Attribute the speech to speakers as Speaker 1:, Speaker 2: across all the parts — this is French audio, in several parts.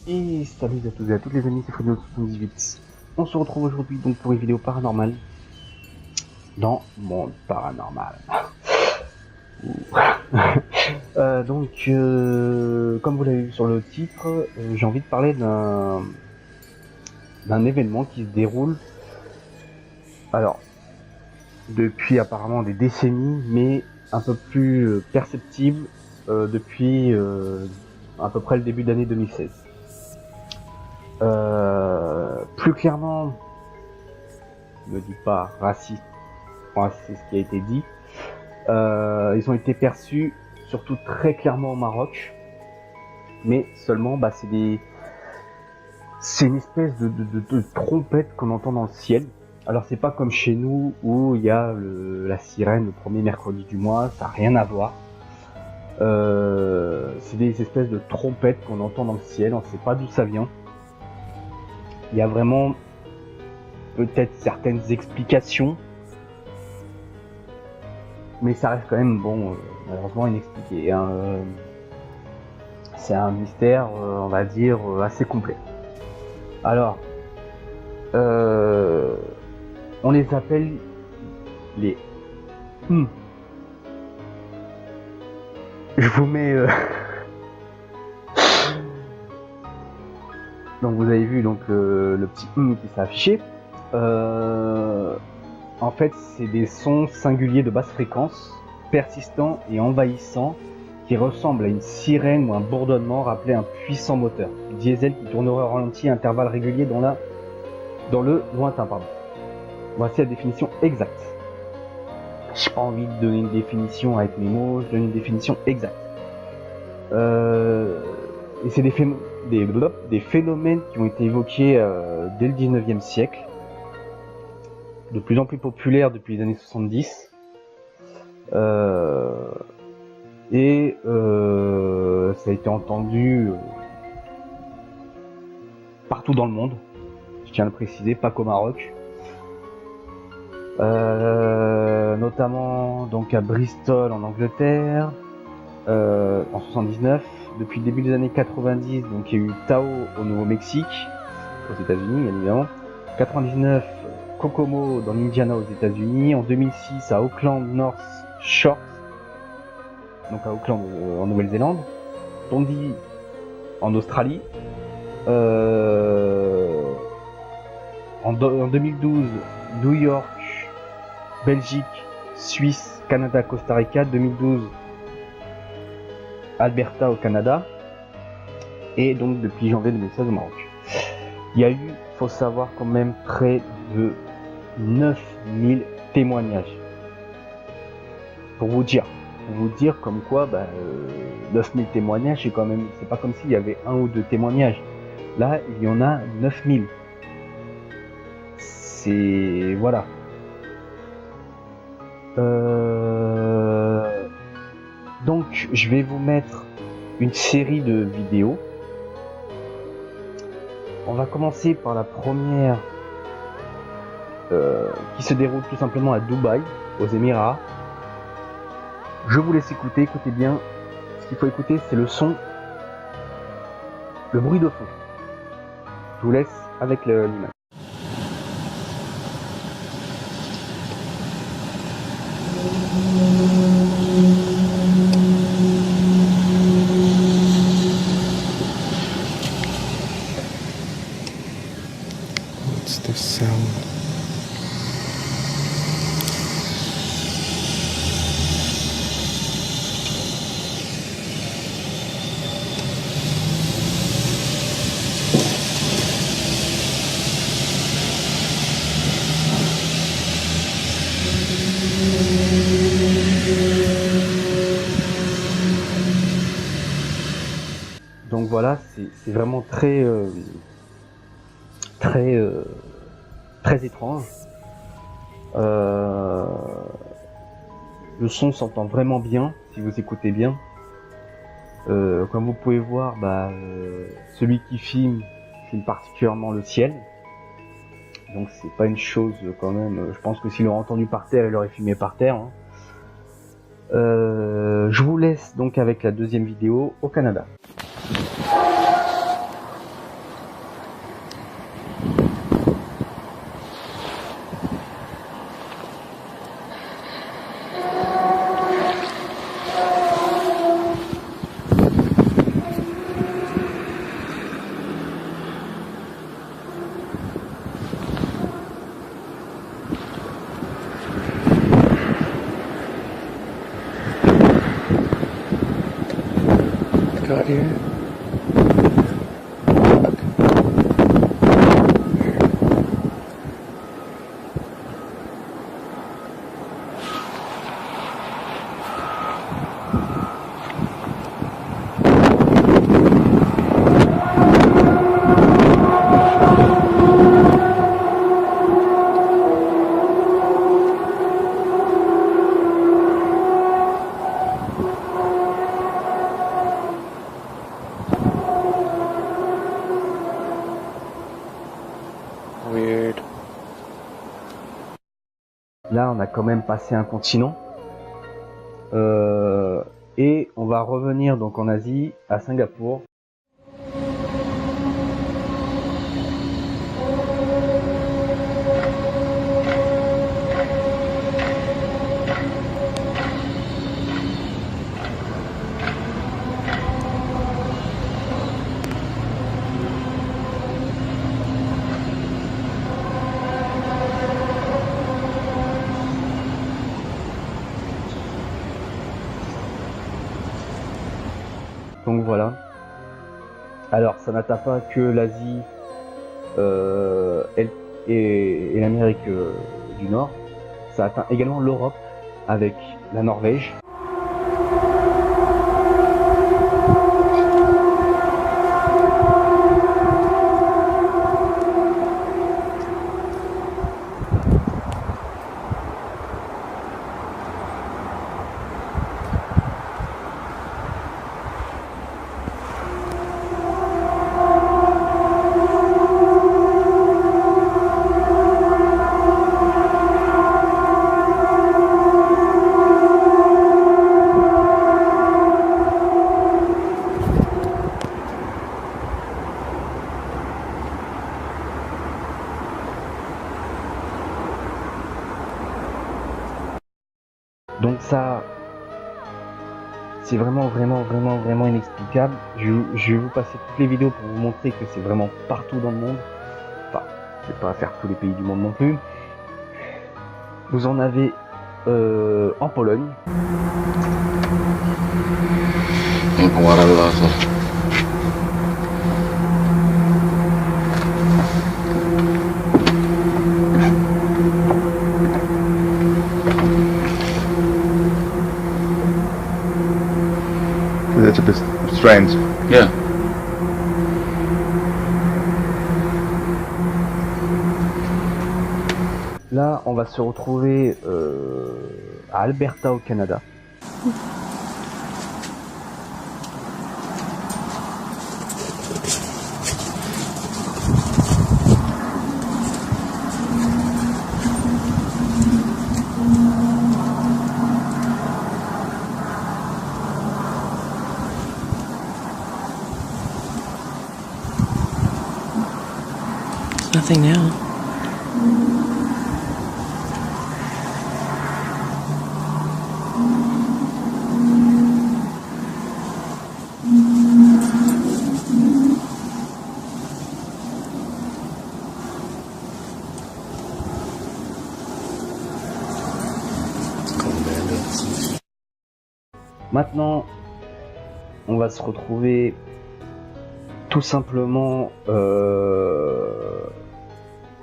Speaker 1: Et salut à tous et à toutes les amis, c'est Fredo78. On se retrouve aujourd'hui donc pour une vidéo paranormale dans Monde Paranormal. Comme vous l'avez vu sur le titre, j'ai envie de parler d'un événement qui se déroule, alors, depuis apparemment des décennies, mais un peu plus perceptible depuis à peu près le début d'année 2016. Plus clairement, ne dis pas raciste, c'est ce qui a été dit. Ils ont été perçus surtout très clairement au Maroc, mais seulement c'est une espèce de trompette qu'on entend dans le ciel. Alors c'est pas comme chez nous où il y a la sirène le premier mercredi du mois, ça n'a rien à voir. C'est des espèces de trompettes qu'on entend dans le ciel, on ne sait pas d'où ça vient. Il y a vraiment peut-être certaines explications, mais ça reste quand même, malheureusement inexpliqué. C'est un mystère, on va dire, assez complet. Alors, on les appelle les... Je vous mets... Donc vous avez vu donc le petit qui s'est affiché. En fait, c'est des sons singuliers de basse fréquence, persistants et envahissants, qui ressemblent à une sirène ou un bourdonnement rappelant un puissant moteur diesel qui tournerait au ralenti à intervalles réguliers dans le lointain. Voici la définition exacte. J'ai pas envie de donner une définition avec mes mots, je donne une définition exacte. Et c'est des phénomènes qui ont été évoqués dès le 19e siècle, de plus en plus populaires depuis les années 70. Ça a été entendu partout dans le monde, je tiens à le préciser, pas qu'au Maroc. Notamment donc à Bristol en Angleterre, en 79. Depuis le début des années 90, donc il y a eu Tao au Nouveau-Mexique, aux États-Unis bien évidemment. 99, Kokomo dans l'Indiana aux États-Unis. En 2006 à Auckland North Shore, donc à Auckland en Nouvelle-Zélande. Dundee en Australie. En 2012, New York, Belgique, Suisse, Canada, Costa Rica. 2012, Alberta au Canada. Et donc depuis janvier 2016 au Maroc. Il y a eu, faut savoir quand même, près de 9000 témoignages. Pour vous dire comme quoi, 9000 témoignages, c'est pas comme s'il y avait un ou deux témoignages. Là, il y en a 9000. C'est... voilà. Donc, je vais vous mettre une série de vidéos. On va commencer par la première qui se déroule tout simplement à Dubaï, aux Émirats. Je vous laisse écoutez bien. Ce qu'il faut écouter, c'est le son, le bruit de fond. Je vous laisse avec l'image.
Speaker 2: What's the sound?
Speaker 1: Donc voilà, c'est vraiment très étrange. Le son s'entend vraiment bien si vous écoutez bien. Comme vous pouvez voir, celui qui filme particulièrement le ciel. Donc c'est pas une chose quand même. Je pense que s'il aurait entendu par terre, il aurait filmé par terre. Je vous laisse donc avec la deuxième vidéo au Canada.
Speaker 2: got here? Weird.
Speaker 1: Là, on a quand même passé un continent. Et on va revenir donc en Asie, à Singapour. Donc voilà. Alors ça n'atteint pas que l'Asie et l'Amérique du Nord, ça atteint également l'Europe avec la Norvège. Donc ça, c'est vraiment inexplicable. Je vais vous passer toutes les vidéos pour vous montrer que c'est vraiment partout dans le monde. Enfin, je vais pas faire tous les pays du monde non plus. Vous en avez en Pologne.
Speaker 3: That's a bit strange.
Speaker 4: Yeah.
Speaker 1: Là, on va se retrouver à Alberta au Canada.
Speaker 5: Nothing now.
Speaker 1: Maintenant, on va se retrouver tout simplement,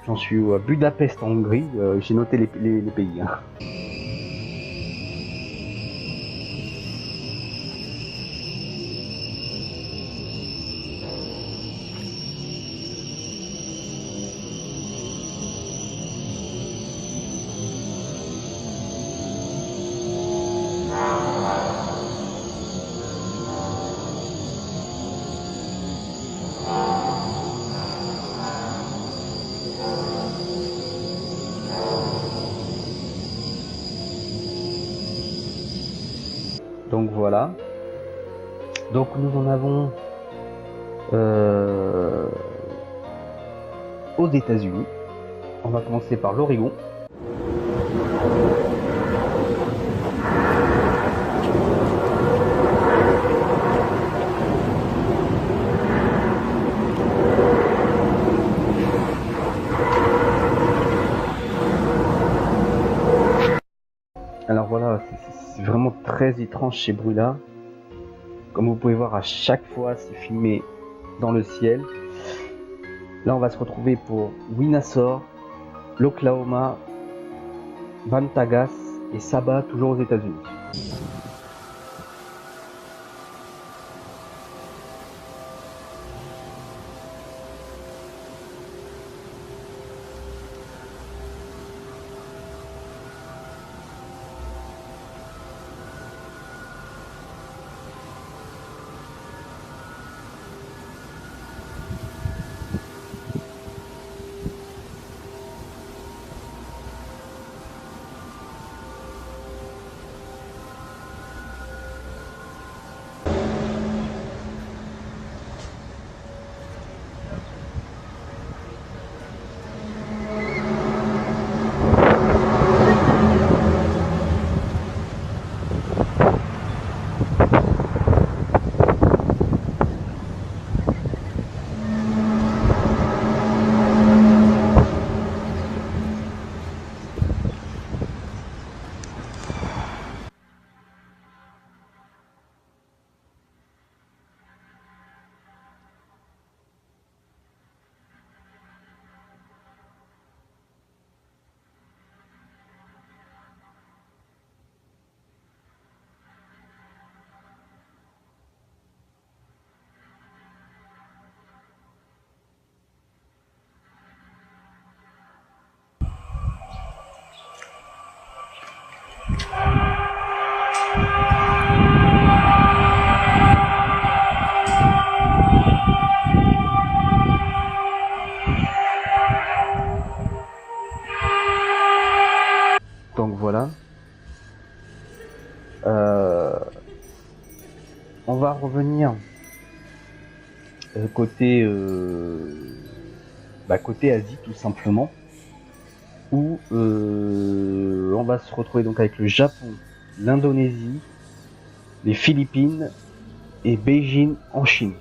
Speaker 1: j'en suis à Budapest en Hongrie, j'ai noté les pays. Hein. Donc voilà. Donc nous en avons aux États-Unis. On va commencer par l'Oregon. Alors voilà, c'est vraiment très étrange ces bruits-là. Comme vous pouvez voir, à chaque fois, c'est filmé dans le ciel. Là, on va se retrouver pour Windsor, l'Oklahoma, Vantagas et Saba, toujours aux États-Unis. Donc voilà. On va revenir côté côté Asie tout simplement, où on va se retrouver donc avec le Japon, l'Indonésie, les Philippines et Beijing en Chine.